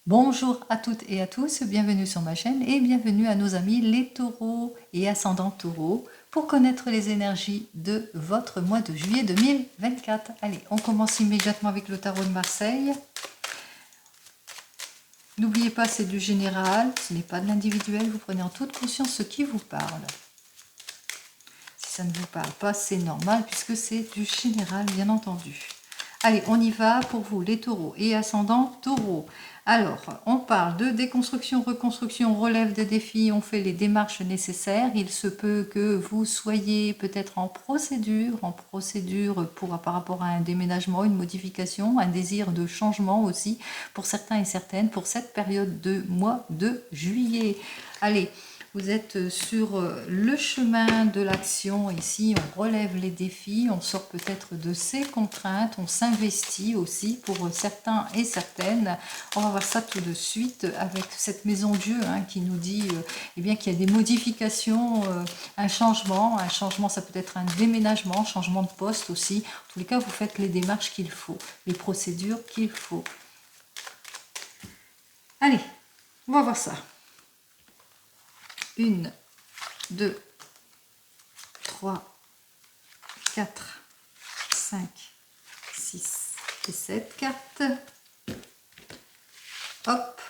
Bonjour à toutes et à tous, bienvenue sur ma chaîne et bienvenue à nos amis les taureaux et ascendants taureaux pour connaître les énergies de votre mois de juillet 2024. Allez, on commence immédiatement avec le tarot de Marseille. N'oubliez pas, c'est du général, ce n'est pas de l'individuel, vous prenez en toute conscience ce qui vous parle. Si ça ne vous parle pas, c'est normal puisque c'est du général, bien entendu. Allez, on y va pour vous, les taureaux et ascendants taureaux. Alors, on parle de déconstruction, reconstruction, on relève des défis, on fait les démarches nécessaires. Il se peut que vous soyez peut-être en procédure par rapport à un déménagement, une modification, un désir de changement aussi, pour certains et certaines, pour cette période de mois de juillet. Allez, vous êtes sur le chemin de l'action. Ici, on relève les défis, on sort peut-être de ces contraintes, on s'investit aussi pour certains et certaines. On va voir ça tout de suite avec cette maison Dieu qui nous dit eh bien qu'il y a des modifications, un changement. Un changement, ça peut être un déménagement, changement de poste aussi. En tous les cas, vous faites les démarches qu'il faut, les procédures qu'il faut. Allez, on va voir ça. 1, 2, 3, 4, 5, 6 et 7 cartes. Hop.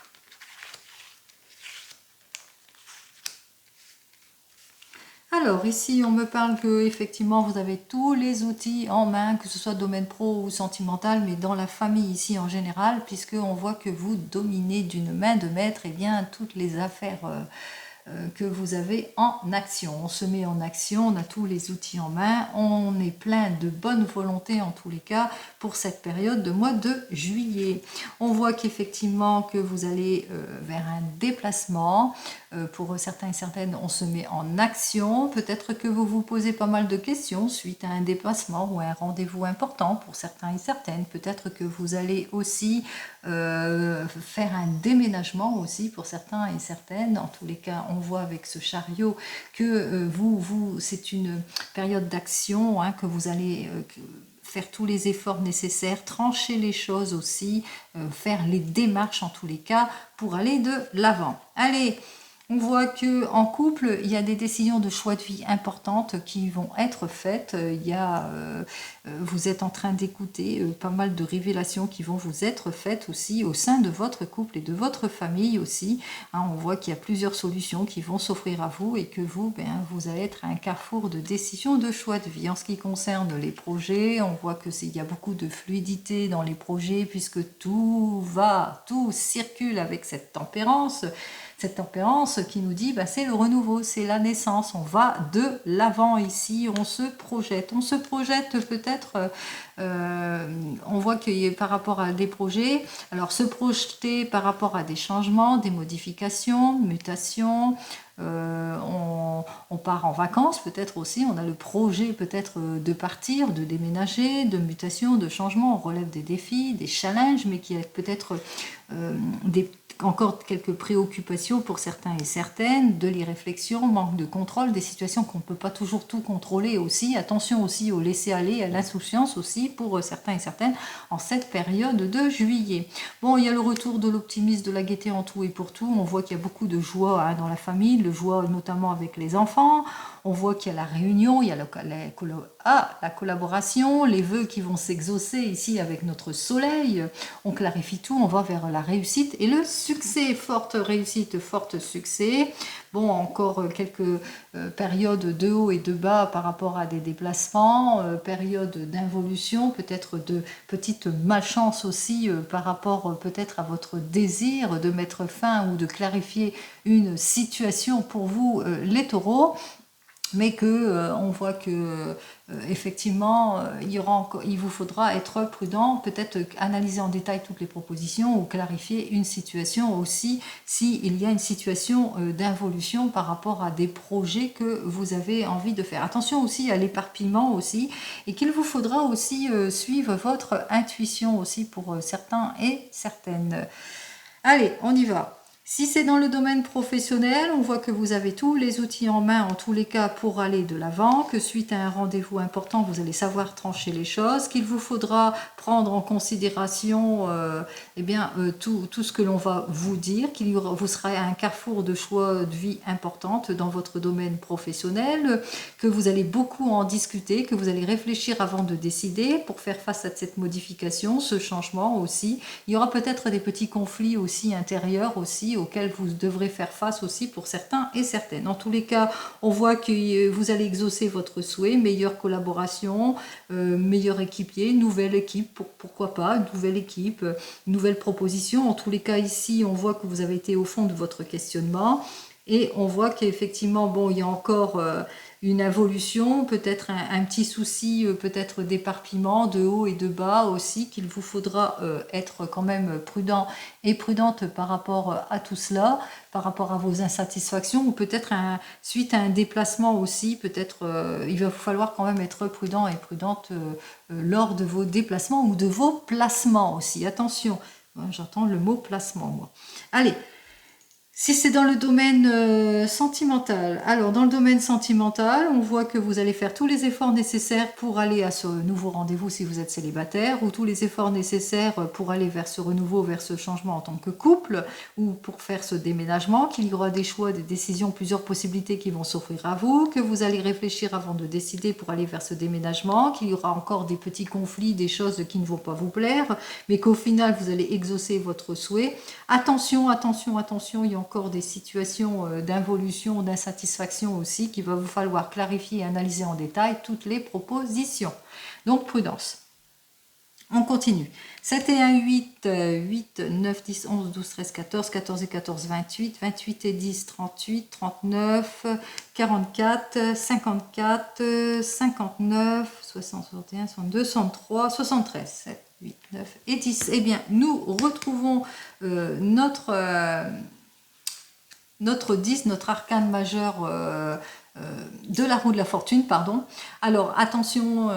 Alors ici on me parle que effectivement vous avez tous les outils en main, que ce soit domaine pro ou sentimental, mais dans la famille ici en général, puisque on voit que vous dominez d'une main de maître toutes les affaires que vous avez en action. On se met en action, on a tous les outils en main, on est plein de bonne volonté en tous les cas pour cette période de mois de juillet. On voit qu'effectivement que vous allez vers un déplacement. Pour certains et certaines, on se met en action. Peut-être que vous vous posez pas mal de questions suite à un déplacement ou à un rendez-vous important pour certains et certaines. Peut-être que vous allez aussi faire un déménagement aussi pour certains et certaines. En tous les cas, on voit avec ce chariot que c'est une période d'action, que vous allez faire tous les efforts nécessaires, trancher les choses aussi, faire les démarches en tous les cas pour aller de l'avant. Allez, on voit que en couple, il y a des décisions de choix de vie importantes qui vont être faites. Vous êtes en train d'écouter pas mal de révélations qui vont vous être faites aussi au sein de votre couple et de votre famille aussi. On voit qu'il y a plusieurs solutions qui vont s'offrir à vous et que vous allez être à un carrefour de décisions de choix de vie. En ce qui concerne les projets, on voit qu'il y a beaucoup de fluidité dans les projets puisque tout circule avec cette tempérance. Cette tempérance qui nous dit c'est le renouveau, c'est la naissance, on va de l'avant ici, on se projette peut-être, on voit qu'il y a par rapport à des projets, alors se projeter par rapport à des changements, des modifications, mutations, on part en vacances peut-être aussi, on a le projet peut-être de partir, de déménager, de mutation, de changement, on relève des défis, des challenges, mais qui a peut-être encore quelques préoccupations pour certains et certaines, de l'irréflexion, manque de contrôle, des situations qu'on ne peut pas toujours tout contrôler aussi. Attention aussi au laisser-aller, à l'insouciance aussi pour certains et certaines en cette période de juillet. Bon, il y a le retour de l'optimisme, de la gaieté en tout et pour tout. On voit qu'il y a beaucoup de joie dans la famille, de joie notamment avec les enfants. On voit qu'il y a la réunion, il y a la collaboration, les vœux qui vont s'exaucer ici avec notre soleil. On clarifie tout, on va vers la réussite et le succès. Forte réussite, forte succès. Bon, encore quelques périodes de haut et de bas par rapport à des déplacements, période d'involution, peut-être de petites malchances aussi par rapport peut-être à votre désir de mettre fin ou de clarifier une situation pour vous, les taureaux. Mais que on voit que effectivement il vous faudra être prudent, peut-être analyser en détail toutes les propositions ou clarifier une situation aussi s'il y a une situation d'involution par rapport à des projets que vous avez envie de faire. Attention aussi à l'éparpillement aussi, et qu'il vous faudra aussi suivre votre intuition aussi pour certains et certaines. Allez, on y va. Si c'est dans le domaine professionnel, on voit que vous avez tous les outils en main, en tous les cas, pour aller de l'avant, que suite à un rendez-vous important, vous allez savoir trancher les choses, qu'il vous faudra prendre en considération tout ce que l'on va vous dire, vous serez à un carrefour de choix de vie importante dans votre domaine professionnel, que vous allez beaucoup en discuter, que vous allez réfléchir avant de décider pour faire face à cette modification, ce changement aussi. Il y aura peut-être des petits conflits aussi intérieurs aussi, auxquels vous devrez faire face aussi pour certains et certaines. En tous les cas, on voit que vous allez exaucer votre souhait, meilleure collaboration, meilleur équipier, nouvelle équipe, pourquoi pas, nouvelle équipe, nouvelle proposition. En tous les cas, ici, on voit que vous avez été au fond de votre questionnement et on voit qu'effectivement, bon, il y a encore une involution, peut-être un petit souci, peut-être d'éparpillement de haut et de bas aussi, qu'il vous faudra être quand même prudent et prudente par rapport à tout cela, par rapport à vos insatisfactions, ou peut-être suite à un déplacement aussi, peut-être il va vous falloir quand même être prudent et prudente lors de vos déplacements ou de vos placements aussi. Attention, j'entends le mot placement, moi. Allez. Si c'est dans le domaine sentimental, alors dans le domaine sentimental, on voit que vous allez faire tous les efforts nécessaires pour aller à ce nouveau rendez-vous si vous êtes célibataire, ou tous les efforts nécessaires pour aller vers ce renouveau, vers ce changement en tant que couple, ou pour faire ce déménagement, qu'il y aura des choix, des décisions, plusieurs possibilités qui vont s'offrir à vous, que vous allez réfléchir avant de décider pour aller vers ce déménagement, qu'il y aura encore des petits conflits, des choses qui ne vont pas vous plaire, mais qu'au final vous allez exaucer votre souhait. Attention, attention, attention, il y a encore des situations d'involution, d'insatisfaction aussi, qu'il va vous falloir clarifier et analyser en détail toutes les propositions. Donc prudence. On continue. 7 et 1, 8, 8, 9, 10, 11, 12, 13, 14, 14 et 14, 28, 28 et 10, 38, 39, 44, 54, 59, 60, 61, 62, 63, 73, 7, 8, 9 et 10. Eh bien, nous retrouvons notre 10, notre arcane majeur de la roue de la fortune, pardon. Alors attention,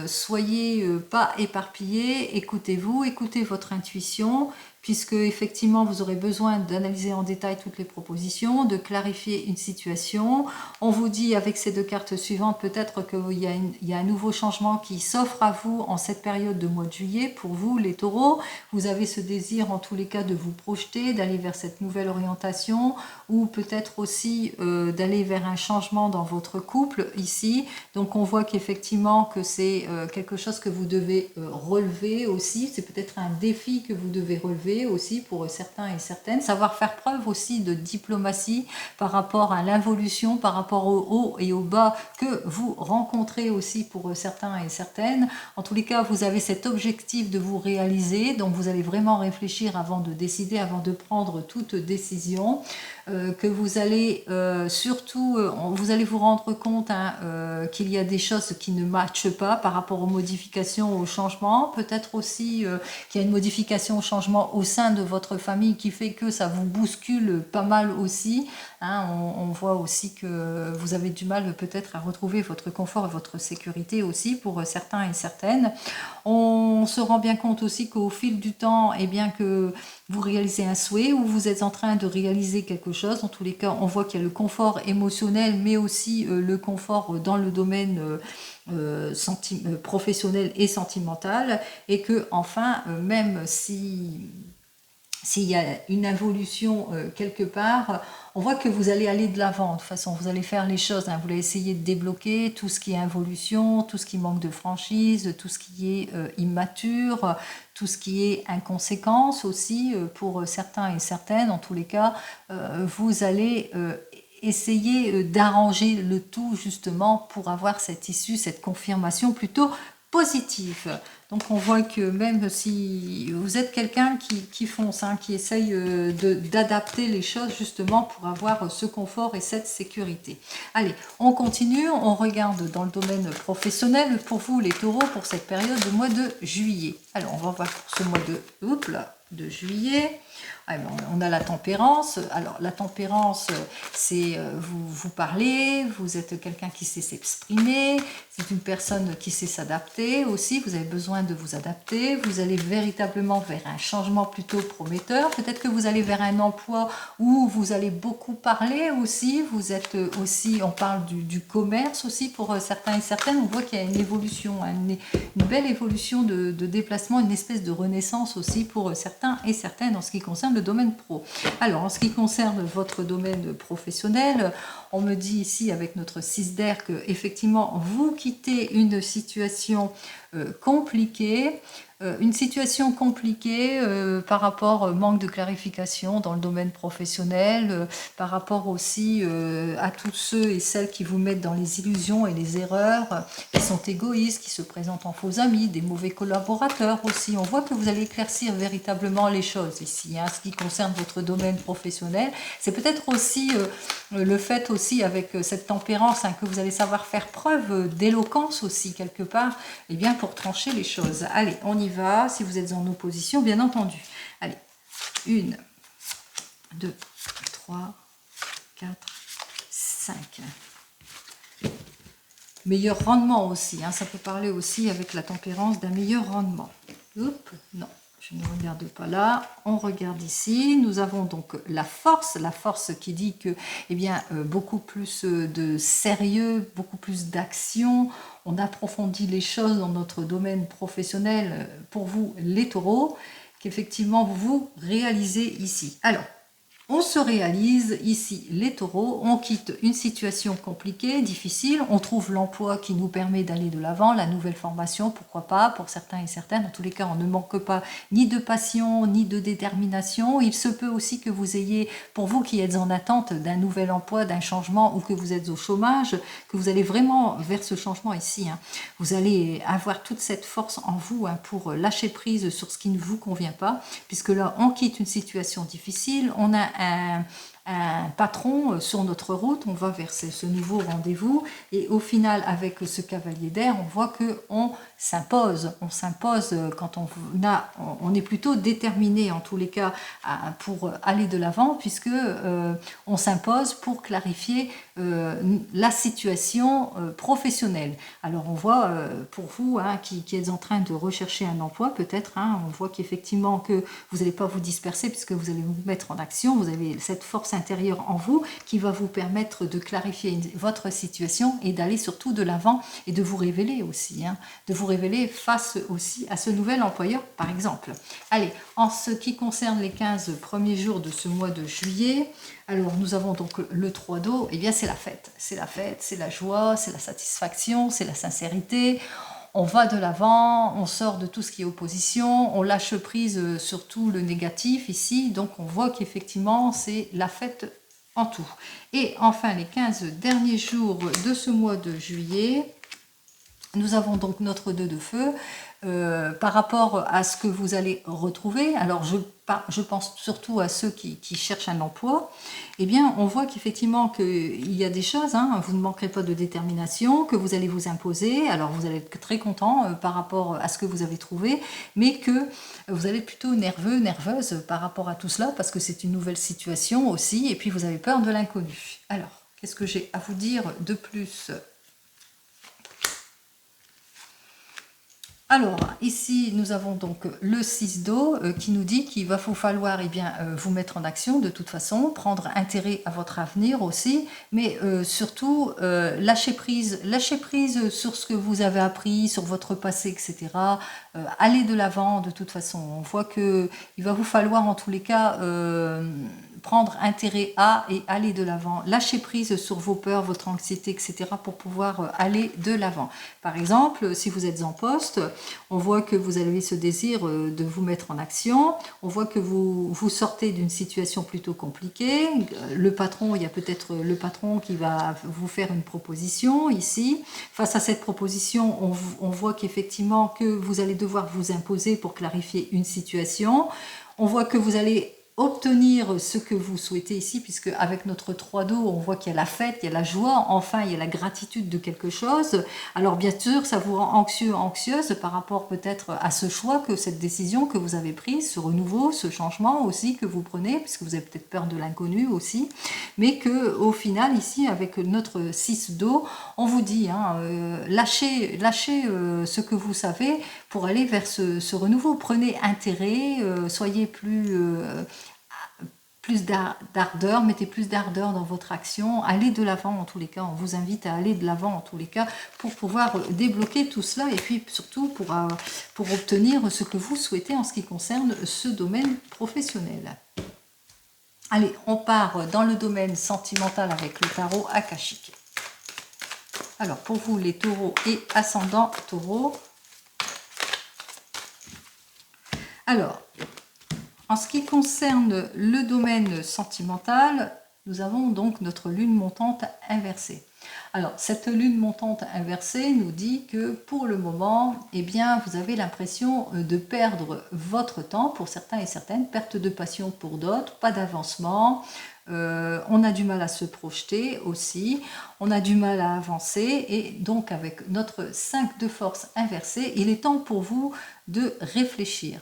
soyez pas éparpillés, écoutez-vous, écoutez votre intuition, puisque effectivement vous aurez besoin d'analyser en détail toutes les propositions, de clarifier une situation. On vous dit avec ces deux cartes suivantes peut-être qu'il y a un nouveau changement qui s'offre à vous en cette période de mois de juillet. Pour vous les taureaux, vous avez ce désir en tous les cas de vous projeter, d'aller vers cette nouvelle orientation, ou peut-être aussi d'aller vers un changement dans votre couple ici. Donc on voit qu'effectivement que c'est quelque chose que vous devez relever aussi, c'est peut-être un défi que vous devez relever aussi pour certains et certaines, savoir faire preuve aussi de diplomatie par rapport à l'involution, par rapport au haut et au bas que vous rencontrez aussi pour certains et certaines. En tous les cas, vous avez cet objectif de vous réaliser, donc vous allez vraiment réfléchir avant de décider, avant de prendre toute décision. Que vous allez surtout, vous allez vous rendre compte qu'il y a des choses qui ne matchent pas par rapport aux modifications, aux changements. Peut-être aussi qu'il y a une modification, au changement au sein de votre famille qui fait que ça vous bouscule pas mal aussi. Hein, on voit aussi que vous avez du mal peut-être à retrouver votre confort et votre sécurité aussi pour certains et certaines. On se rend bien compte aussi qu'au fil du temps, eh bien que vous réalisez un souhait ou vous êtes en train de réaliser quelque chose. En tous les cas, on voit qu'il y a le confort émotionnel, mais aussi le confort dans le domaine professionnel et sentimental. Et que, enfin, même s'il y a une involution quelque part, on voit que vous allez aller de l'avant. De toute façon, vous allez faire les choses. Hein, vous allez essayer de débloquer tout ce qui est involution, tout ce qui manque de franchise, tout ce qui est immature, tout ce qui est inconséquence aussi pour certains et certaines. En tous les cas, vous allez essayer d'arranger le tout justement pour avoir cette issue, cette confirmation plutôt positive. Donc on voit que même si vous êtes quelqu'un qui fonce, hein, qui essaye d'adapter les choses justement pour avoir ce confort et cette sécurité. Allez, on continue, on regarde dans le domaine professionnel pour vous les taureaux pour cette période du mois de juillet. Alors on va voir pour ce mois de... Oups là, de juillet. On a la tempérance. Alors la tempérance, c'est vous parlez, vous êtes quelqu'un qui sait s'exprimer, c'est une personne qui sait s'adapter aussi, vous avez besoin de vous adapter, vous allez véritablement vers un changement plutôt prometteur, peut-être que vous allez vers un emploi où vous allez beaucoup parler aussi, vous êtes aussi, on parle du commerce aussi pour certains et certaines, on voit qu'il y a une évolution, une belle évolution de déplacement, une espèce de renaissance aussi pour certains et certaines en ce qui concerne le domaine pro. Alors, en ce qui concerne votre domaine professionnel, on me dit ici avec notre 6 d'air que effectivement vous quittez une situation compliquée, par rapport au manque de clarification dans le domaine professionnel, par rapport aussi à tous ceux et celles qui vous mettent dans les illusions et les erreurs, qui sont égoïstes, qui se présentent en faux amis, des mauvais collaborateurs aussi. On voit que vous allez éclaircir véritablement les choses ici, hein, ce qui concerne votre domaine professionnel. C'est peut-être aussi le fait aussi avec cette tempérance, hein, que vous allez savoir faire preuve d'éloquence aussi quelque part, et bien pour trancher les choses. Allez, on y va, si vous êtes en opposition, bien entendu. Allez, 1, 2, 3, 4, 5. Meilleur rendement aussi, hein, ça peut parler aussi avec la tempérance d'un meilleur rendement. Oups, non, je ne regarde pas là, on regarde ici. Nous avons donc la force qui dit que, eh bien, beaucoup plus de sérieux, beaucoup plus d'action. On approfondit les choses dans notre domaine professionnel pour vous, les taureaux, qu'effectivement vous réalisez ici. Alors, on se réalise ici, les taureaux, on quitte une situation compliquée, difficile, on trouve l'emploi qui nous permet d'aller de l'avant, la nouvelle formation, pourquoi pas, pour certains et certaines. Dans tous les cas, on ne manque pas ni de passion, ni de détermination. Il se peut aussi que vous ayez, pour vous qui êtes en attente d'un nouvel emploi, d'un changement, ou que vous êtes au chômage, que vous allez vraiment vers ce changement ici. Hein. Vous allez avoir toute cette force en vous, hein, pour lâcher prise sur ce qui ne vous convient pas, puisque là, on quitte une situation difficile, on a un patron sur notre route, on va vers ce nouveau rendez-vous, et au final avec ce cavalier d'air, on voit qu'on s'impose, quand on est plutôt déterminé en tous les cas pour aller de l'avant, puisque on s'impose pour clarifier la situation professionnelle. Alors on voit pour vous, hein, qui êtes en train de rechercher un emploi, peut-être, hein, on voit qu'effectivement que vous n'allez pas vous disperser puisque vous allez vous mettre en action, vous avez cette force intérieure en vous qui va vous permettre de clarifier votre situation et d'aller surtout de l'avant et de vous révéler aussi, hein, de vous révéler face aussi à ce nouvel employeur par exemple. Allez, en ce qui concerne les 15 premiers jours de ce mois de juillet, alors nous avons donc le 3 d'eau, et bien c'est la fête, c'est la joie, c'est la satisfaction, c'est la sincérité. On va de l'avant, on sort de tout ce qui est opposition, on lâche prise sur tout le négatif ici, donc on voit qu'effectivement c'est la fête en tout. Et enfin les 15 derniers jours de ce mois de juillet, nous avons donc notre 2 de feu. Par rapport à ce que vous allez retrouver, alors je pense surtout à ceux qui cherchent un emploi, eh bien on voit qu'effectivement qu'il y a des choses, hein, vous ne manquerez pas de détermination, que vous allez vous imposer, alors vous allez être très content par rapport à ce que vous avez trouvé, mais que vous allez être plutôt nerveux, nerveuse par rapport à tout cela, parce que c'est une nouvelle situation aussi, et puis vous avez peur de l'inconnu. Alors, qu'est-ce que j'ai à vous dire de plus ? Alors, ici, nous avons donc le 6 d'eau qui nous dit qu'il va vous falloir vous mettre en action de toute façon, prendre intérêt à votre avenir aussi, mais surtout lâcher prise sur ce que vous avez appris, sur votre passé, etc. Aller de l'avant de toute façon. On voit qu'il va vous falloir en tous les cas prendre intérêt à et aller de l'avant, lâcher prise sur vos peurs, votre anxiété, etc. pour pouvoir aller de l'avant. Par exemple, si vous êtes en poste, on voit que vous avez ce désir de vous mettre en action, on voit que vous sortez d'une situation plutôt compliquée, le patron, il y a peut-être le patron qui va vous faire une proposition ici. Face à cette proposition, on voit qu'effectivement que vous allez devoir vous imposer pour clarifier une situation. On voit que vous allez obtenir ce que vous souhaitez ici, puisque avec notre 3 d'eau, on voit qu'il y a la fête, il y a la joie, enfin il y a la gratitude de quelque chose. Alors bien sûr, ça vous rend anxieux, anxieuse par rapport peut-être à ce choix, que cette décision que vous avez prise, ce renouveau, ce changement aussi que vous prenez, puisque vous avez peut-être peur de l'inconnu aussi, mais que au final ici, avec notre 6 d'eau, on vous dit, hein, lâchez ce que vous savez pour aller vers ce renouveau. Prenez intérêt, soyez plus d'ardeur, mettez plus d'ardeur dans votre action, allez de l'avant en tous les cas, on vous invite à aller de l'avant en tous les cas pour pouvoir débloquer tout cela et puis surtout pour obtenir ce que vous souhaitez en ce qui concerne ce domaine professionnel. Allez, on part dans le domaine sentimental avec le tarot akashique. Alors pour vous les taureaux et ascendants taureaux, alors en ce qui concerne le domaine sentimental, nous avons donc notre lune montante inversée. Alors, cette lune montante inversée nous dit que pour le moment, eh bien, vous avez l'impression de perdre votre temps pour certains et certaines, perte de passion pour d'autres, pas d'avancement. On a du mal à se projeter aussi, on a du mal à avancer et donc avec notre 5 de force inversée, il est temps pour vous de réfléchir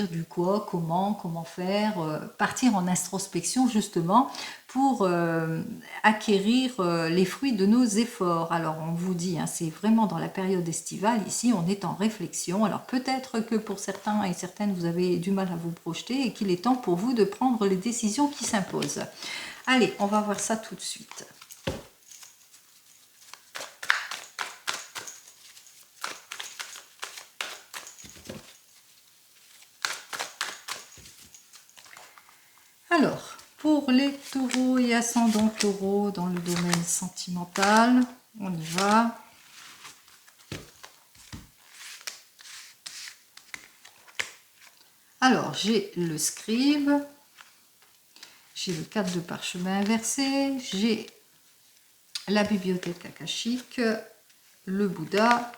du quoi, comment faire, partir en introspection justement pour acquérir les fruits de nos efforts. Alors on vous dit, hein, c'est vraiment dans la période estivale, ici on est en réflexion, alors peut-être que pour certains et certaines vous avez du mal à vous projeter et qu'il est temps pour vous de prendre les décisions qui s'imposent. Allez, on va voir ça tout de suite. Alors, pour les taureaux et ascendants taureaux dans le domaine sentimental, on y va. Alors, j'ai le scribe, j'ai le 4 de parchemin inversé, j'ai la bibliothèque akashique, le Bouddha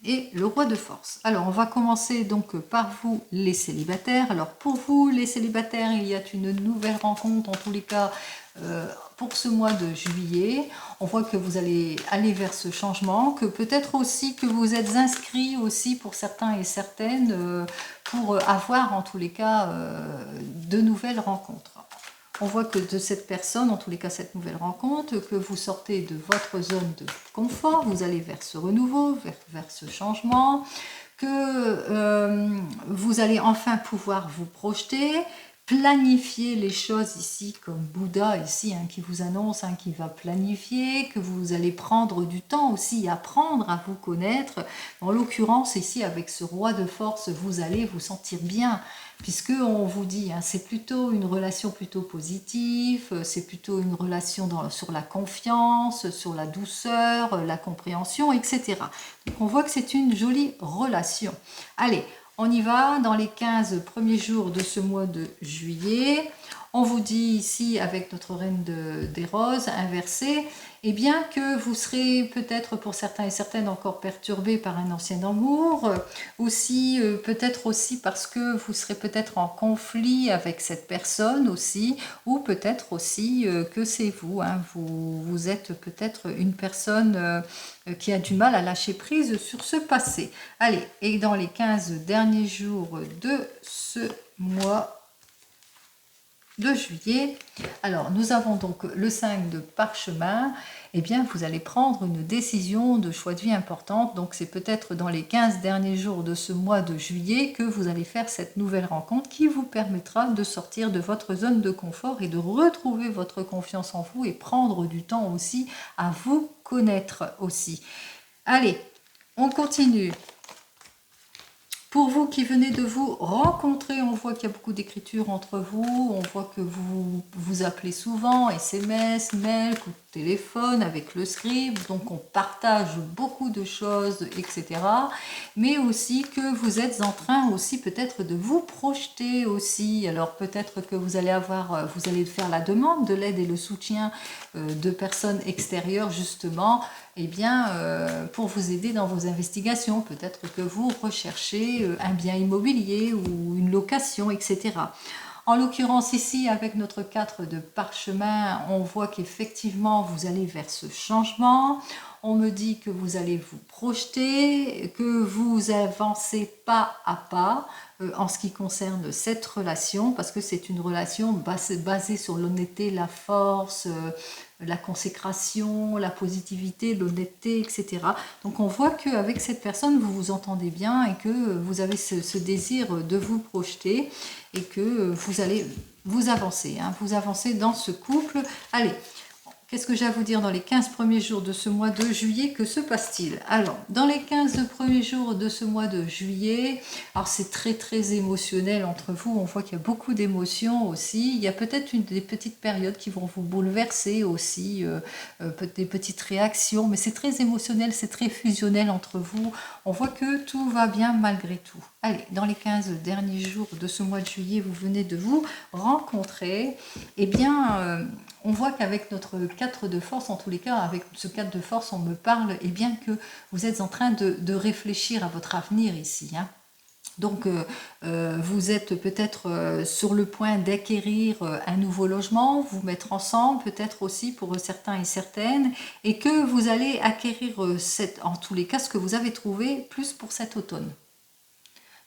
et le roi de force. Alors on va commencer donc par vous les célibataires. Alors pour vous les célibataires, il y a une nouvelle rencontre en tous les cas pour ce mois de juillet. On voit que vous allez aller vers ce changement, que peut-être aussi que vous êtes inscrits aussi pour certains et certaines pour avoir en tous les cas de nouvelles rencontres. On voit que de cette personne, en tous les cas cette nouvelle rencontre, que vous sortez de votre zone de confort, vous allez vers ce renouveau, vers ce changement, que vous allez enfin pouvoir vous projeter, planifier les choses ici, comme Bouddha ici, hein, qui vous annonce, hein, qui va planifier, que vous allez prendre du temps aussi, apprendre à vous connaître. En l'occurrence ici, avec ce roi de force, vous allez vous sentir bien, puisque on vous dit, hein, c'est plutôt une relation plutôt positive, c'est plutôt une relation sur la confiance, sur la douceur, la compréhension, etc. Donc on voit que c'est une jolie relation. Allez, on y va dans les 15 premiers jours de ce mois de juillet. On vous dit ici, avec notre reine des roses inversée, eh bien que vous serez peut-être pour certains et certaines encore perturbés par un ancien amour, aussi peut-être aussi parce que vous serez peut-être en conflit avec cette personne aussi, ou peut-être aussi que c'est vous, hein, vous êtes peut-être une personne qui a du mal à lâcher prise sur ce passé. Allez, et dans les 15 derniers jours de ce mois de juillet, alors nous avons donc le 5 de parchemin, eh bien vous allez prendre une décision de choix de vie importante, donc c'est peut-être dans les 15 derniers jours de ce mois de juillet que vous allez faire cette nouvelle rencontre qui vous permettra de sortir de votre zone de confort et de retrouver votre confiance en vous et prendre du temps aussi à vous connaître aussi. Allez, on continue. Pour vous qui venez de vous rencontrer, on voit qu'il y a beaucoup d'écriture entre vous, on voit que vous vous appelez souvent, SMS, mail, coup de téléphone avec le scribe, donc on partage beaucoup de choses, etc. Mais aussi que vous êtes en train aussi peut-être de vous projeter aussi, alors peut-être que vous allez faire la demande de l'aide et le soutien de personnes extérieures justement, eh bien, pour vous aider dans vos investigations. Peut-être que vous recherchez un bien immobilier ou une location, etc. En l'occurrence ici, avec notre 4 de parchemin, on voit qu'effectivement, vous allez vers ce changement. On me dit que vous allez vous projeter, que vous avancez pas à pas en ce qui concerne cette relation, parce que c'est une relation basée sur l'honnêteté, la force, la consécration, la positivité, l'honnêteté, etc. Donc on voit qu'avec cette personne, vous vous entendez bien et que vous avez ce désir de vous projeter et que vous allez vous avancer, hein, vous avancez dans ce couple. Allez, qu'est-ce que j'ai à vous dire dans les 15 premiers jours de ce mois de juillet? Que se passe-t-il? Alors, dans les 15 premiers jours de ce mois de juillet, alors c'est très émotionnel entre vous, on voit qu'il y a beaucoup d'émotions aussi, il y a peut-être des petites périodes qui vont vous bouleverser aussi, des petites réactions, mais c'est très émotionnel, c'est très fusionnel entre vous, on voit que tout va bien malgré tout. Allez, dans les 15 derniers jours de ce mois de juillet, vous venez de vous rencontrer, eh bien, on voit qu'avec notre 4 de force, en tous les cas, avec ce 4 de force, on me parle, et bien que vous êtes en train de réfléchir à votre avenir ici, hein. Donc, vous êtes peut-être sur le point d'acquérir un nouveau logement, vous mettre ensemble, peut-être aussi pour certains et certaines, et que vous allez acquérir, en tous les cas, ce que vous avez trouvé, plus pour cet automne.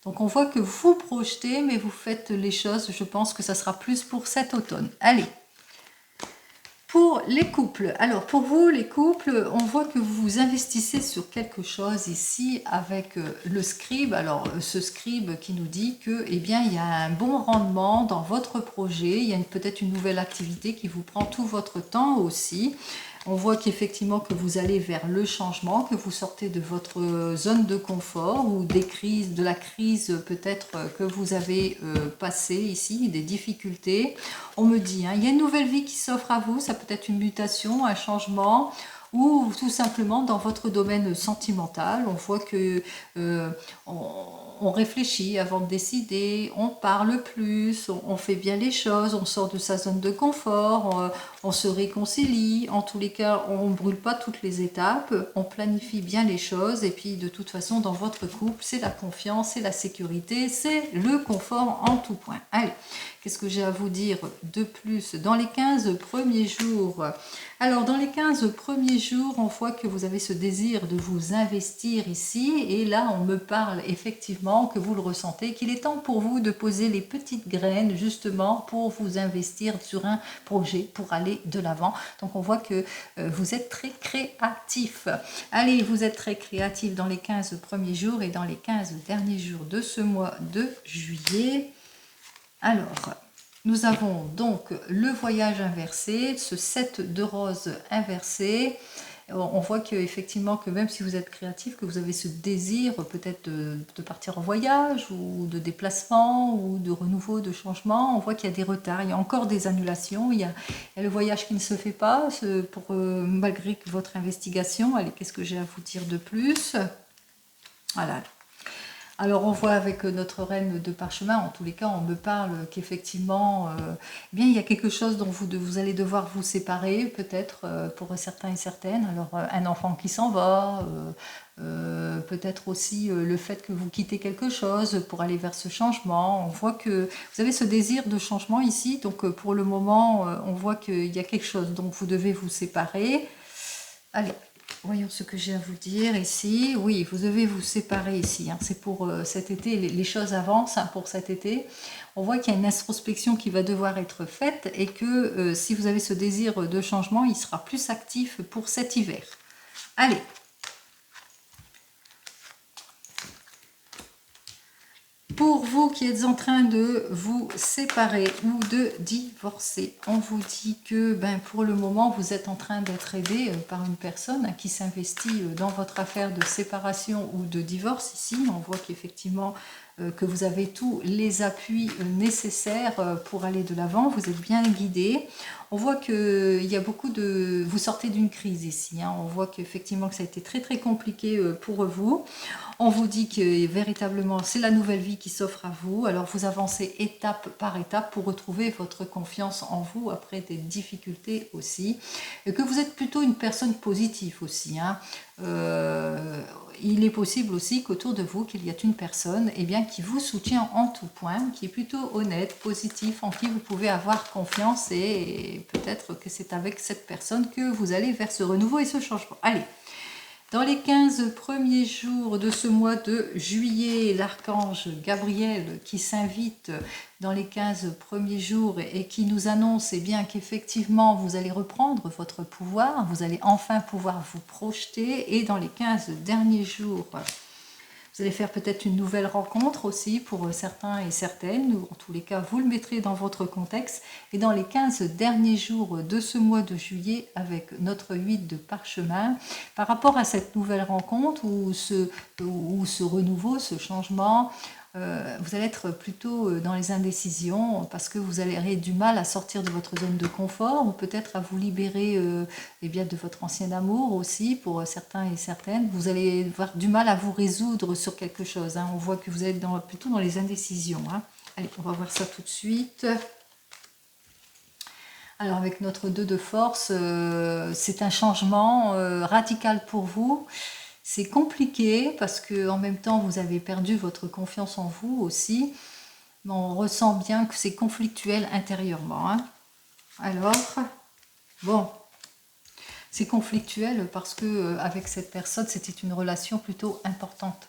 Donc on voit que vous projetez, mais vous faites les choses, je pense que ça sera plus pour cet automne. Allez, pour les couples, alors pour vous les couples, on voit que vous vous investissez sur quelque chose ici avec le scribe. Alors ce scribe qui nous dit que, eh bien, il y a un bon rendement dans votre projet, il y a peut-être une nouvelle activité qui vous prend tout votre temps aussi. On voit qu'effectivement que vous allez vers le changement, que vous sortez de votre zone de confort ou de la crise peut-être que vous avez passée ici, des difficultés. On me dit, hein, il y a une nouvelle vie qui s'offre à vous, ça peut être une mutation, un changement, ou tout simplement dans votre domaine sentimental, on voit que on réfléchit avant de décider, on parle plus, on fait bien les choses, on sort de sa zone de confort, on se réconcilie, en tous les cas on ne brûle pas toutes les étapes, on planifie bien les choses et puis de toute façon dans votre couple c'est la confiance, c'est la sécurité, c'est le confort en tout point. Allez, qu'est-ce que j'ai à vous dire de plus dans les 15 premiers jours? Alors dans les 15 premiers jours, on voit que vous avez ce désir de vous investir ici et là on me parle effectivement que vous le ressentez, qu'il est temps pour vous de poser les petites graines justement pour vous investir sur un projet pour aller de l'avant. Donc on voit que vous êtes très créatif. Allez, vous êtes très créatif dans les 15 premiers jours et dans les 15 derniers jours de ce mois de juillet. Alors, nous avons donc le voyage inversé, ce 7 de rose inversé. On voit qu'effectivement, que même si vous êtes créatif, que vous avez ce désir peut-être de partir en voyage ou de déplacement ou de renouveau, de changement, on voit qu'il y a des retards, il y a encore des annulations, il y a le voyage qui ne se fait pas malgré votre investigation. Allez, qu'est-ce que j'ai à vous dire de plus? Voilà. Alors on voit avec notre reine de parchemin, en tous les cas on me parle qu'effectivement eh bien, il y a quelque chose dont vous allez devoir vous séparer peut-être pour certains et certaines. Alors un enfant qui s'en va, peut-être aussi le fait que vous quittez quelque chose pour aller vers ce changement. On voit que vous avez ce désir de changement ici, donc pour le moment on voit qu'il y a quelque chose dont vous devez vous séparer. Allez, voyons ce que j'ai à vous dire ici. Oui, vous devez vous séparer ici, hein. C'est pour cet été, les choses avancent, hein, pour cet été. On voit qu'il y a une introspection qui va devoir être faite et que si vous avez ce désir de changement, il sera plus actif pour cet hiver. Allez. Pour vous qui êtes en train de vous séparer ou de divorcer, on vous dit que pour le moment, vous êtes en train d'être aidé par une personne qui s'investit dans votre affaire de séparation ou de divorce. Ici, on voit qu'effectivement, que vous avez tous les appuis nécessaires pour aller de l'avant, vous êtes bien guidé. On voit qu'il y a beaucoup de... Vous sortez d'une crise ici, hein. On voit qu'effectivement que ça a été très très compliqué pour vous. On vous dit que véritablement c'est la nouvelle vie qui s'offre à vous. Alors vous avancez étape par étape pour retrouver votre confiance en vous après des difficultés aussi. Et que vous êtes plutôt une personne positive aussi, hein. Il est possible aussi qu'autour de vous, qu'il y ait une personne qui vous soutient en tout point, qui est plutôt honnête, positif, en qui vous pouvez avoir confiance et peut-être que c'est avec cette personne que vous allez vers ce renouveau et ce changement. Allez, dans les 15 premiers jours de ce mois de juillet, l'archange Gabriel qui s'invite dans les 15 premiers jours et qui nous annonce qu'effectivement vous allez reprendre votre pouvoir, vous allez enfin pouvoir vous projeter et dans les 15 derniers jours, vous allez faire peut-être une nouvelle rencontre aussi pour certains et certaines, ou en tous les cas, vous le mettrez dans votre contexte. Et dans les 15 derniers jours de ce mois de juillet, avec notre 8 de parchemin, par rapport à cette nouvelle rencontre ou ce renouveau, ce changement, vous allez être plutôt dans les indécisions parce que vous aurez du mal à sortir de votre zone de confort ou peut-être à vous libérer de votre ancien amour aussi pour certains et certaines. Vous allez avoir du mal à vous résoudre sur quelque chose, hein. On voit que vous êtes plutôt dans les indécisions, hein. Allez, on va voir ça tout de suite. Alors avec notre 2 de force, c'est un changement radical pour vous. C'est compliqué parce que en même temps vous avez perdu votre confiance en vous aussi. Mais on ressent bien que c'est conflictuel intérieurement, hein. Alors, bon, c'est conflictuel parce que avec cette personne, c'était une relation plutôt importante.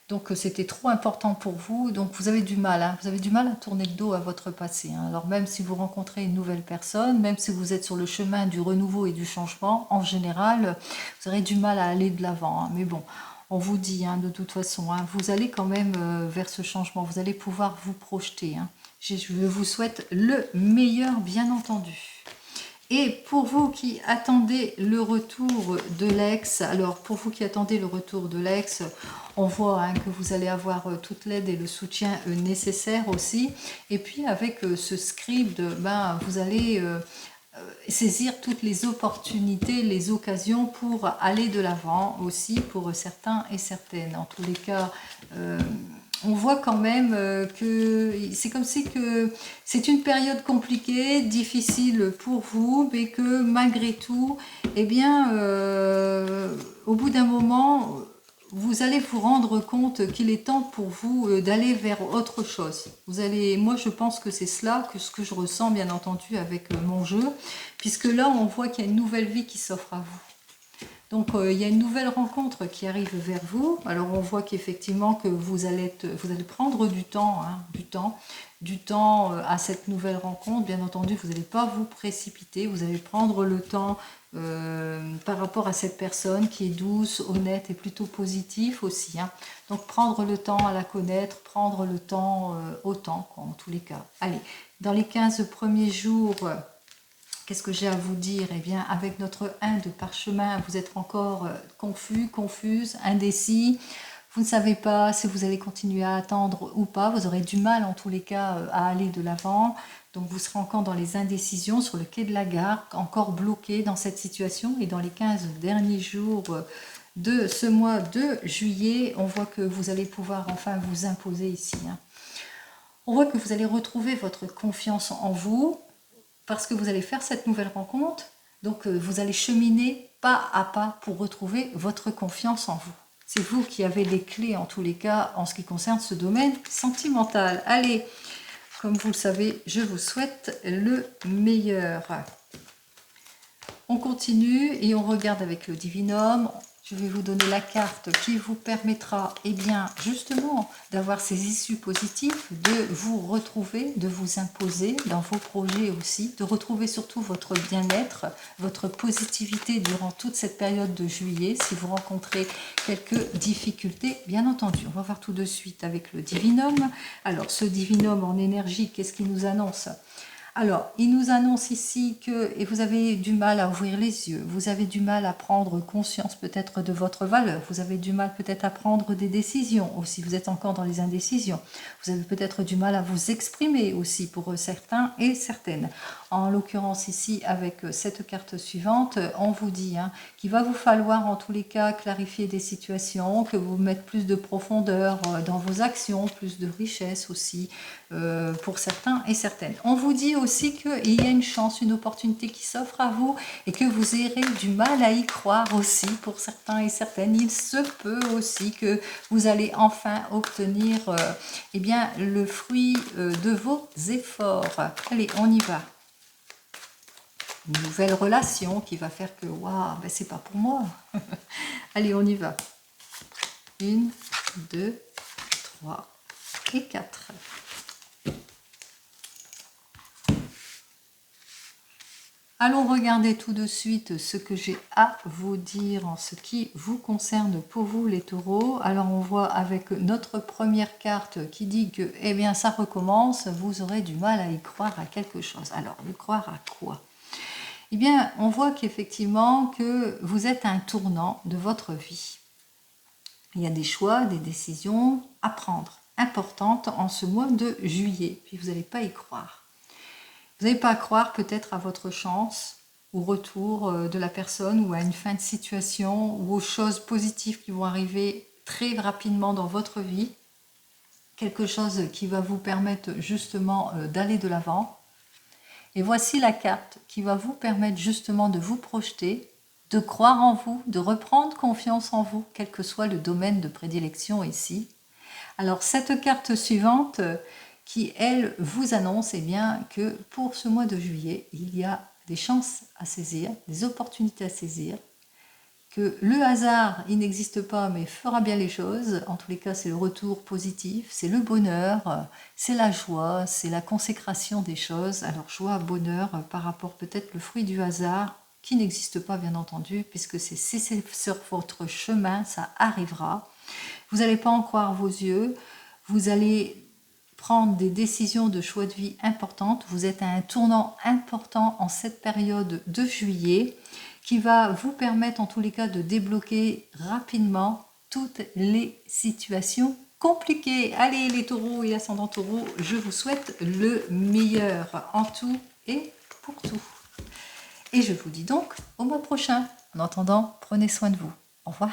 Donc c'était trop important pour vous, donc vous avez du mal, hein. Vous avez du mal à tourner le dos à votre passé, hein. Alors même si vous rencontrez une nouvelle personne, même si vous êtes sur le chemin du renouveau et du changement, en général, vous aurez du mal à aller de l'avant, hein. Mais bon, on vous dit, hein, de toute façon, hein, vous allez quand même vers ce changement, vous allez pouvoir vous projeter, hein. Je vous souhaite le meilleur, bien entendu. Et pour vous qui attendez le retour de l'ex, alors pour vous qui attendez le retour de l'ex, on voit, hein, que vous allez avoir toute l'aide et le soutien nécessaire aussi. Et puis avec ce script, vous allez saisir toutes les opportunités, les occasions pour aller de l'avant aussi pour certains et certaines. En tous les cas, on voit quand même que c'est comme si que c'est une période compliquée, difficile pour vous, mais que malgré tout, au bout d'un moment, vous allez vous rendre compte qu'il est temps pour vous d'aller vers autre chose. Moi je pense que c'est cela, que ce que je ressens bien entendu avec mon jeu, puisque là on voit qu'il y a une nouvelle vie qui s'offre à vous. Donc il y a une nouvelle rencontre qui arrive vers vous. Alors on voit qu'effectivement que vous allez prendre du temps, hein, du temps à cette nouvelle rencontre. Bien entendu, vous n'allez pas vous précipiter, vous allez prendre le temps par rapport à cette personne qui est douce, honnête et plutôt positive aussi, hein. Donc prendre le temps à la connaître, prendre le temps autant, quoi, en tous les cas. Allez, dans les 15 premiers jours... Qu'est-ce que j'ai à vous dire? Avec notre 1 de parchemin, vous êtes encore confus, confuse, indécis. Vous ne savez pas si vous allez continuer à attendre ou pas. Vous aurez du mal, en tous les cas, à aller de l'avant. Donc, vous serez encore dans les indécisions sur le quai de la gare, encore bloqué dans cette situation. Et dans les 15 derniers jours de ce mois de juillet, on voit que vous allez pouvoir enfin vous imposer ici, hein. On voit que vous allez retrouver votre confiance en vous, parce que vous allez faire cette nouvelle rencontre, donc vous allez cheminer pas à pas pour retrouver votre confiance en vous. C'est vous qui avez les clés en tous les cas en ce qui concerne ce domaine sentimental. Allez, comme vous le savez, je vous souhaite le meilleur. On continue et on regarde avec le divinum. Je vais vous donner la carte qui vous permettra, justement, d'avoir ces issues positives, de vous retrouver, de vous imposer dans vos projets aussi, de retrouver surtout votre bien-être, votre positivité durant toute cette période de juillet, si vous rencontrez quelques difficultés, bien entendu. On va voir tout de suite avec le divinum. Alors, ce divinum en énergie, qu'est-ce qu'il nous annonce ? Alors, il nous annonce ici que et vous avez du mal à ouvrir les yeux, vous avez du mal à prendre conscience peut-être de votre valeur, vous avez du mal peut-être à prendre des décisions aussi, vous êtes encore dans les indécisions, vous avez peut-être du mal à vous exprimer aussi pour certains et certaines. En l'occurrence ici, avec cette carte suivante, on vous dit qu'il va vous falloir en tous les cas clarifier des situations, que vous mettez plus de profondeur dans vos actions, plus de richesse aussi pour certains et certaines. On vous dit aussi qu'il y a une chance, une opportunité qui s'offre à vous et que vous aurez du mal à y croire aussi pour certains et certaines. Il se peut aussi que vous allez enfin obtenir eh bien, le fruit de vos efforts. Allez, on y va. Une nouvelle relation qui va faire que waouh, ben c'est pas pour moi. Allez, on y va. 1, 2, 3 et 4. Allons regarder tout de suite ce que j'ai à vous dire en ce qui vous concerne pour vous les taureaux. Alors on voit avec notre première carte qui dit que eh bien ça recommence, vous aurez du mal à y croire à quelque chose. Alors y croire à quoi? Eh bien on voit qu'effectivement que vous êtes à un tournant de votre vie. Il y a des choix, des décisions à prendre importantes en ce mois de juillet, puis vous n'allez pas y croire. Vous n'allez pas croire peut-être à votre chance, au retour de la personne ou à une fin de situation ou aux choses positives qui vont arriver très rapidement dans votre vie. Quelque chose qui va vous permettre justement d'aller de l'avant. Et voici la carte qui va vous permettre justement de vous projeter, de croire en vous, de reprendre confiance en vous, quel que soit le domaine de prédilection ici. Alors cette carte suivante qui, elle, vous annonce bien que pour ce mois de juillet, il y a des chances à saisir, des opportunités à saisir, que le hasard, il n'existe pas, mais fera bien les choses. En tous les cas, c'est le retour positif, c'est le bonheur, c'est la joie, c'est la consécration des choses. Alors joie, bonheur, par rapport peut-être le fruit du hasard, qui n'existe pas bien entendu, puisque c'est si c'est sur votre chemin, ça arrivera. Vous n'allez pas en croire vos yeux, vous allez prendre des décisions de choix de vie importantes. Vous êtes à un tournant important en cette période de juillet qui va vous permettre en tous les cas de débloquer rapidement toutes les situations compliquées. Allez les taureaux et ascendants taureaux, je vous souhaite le meilleur en tout et pour tout. Et je vous dis donc au mois prochain. En attendant, prenez soin de vous. Au revoir.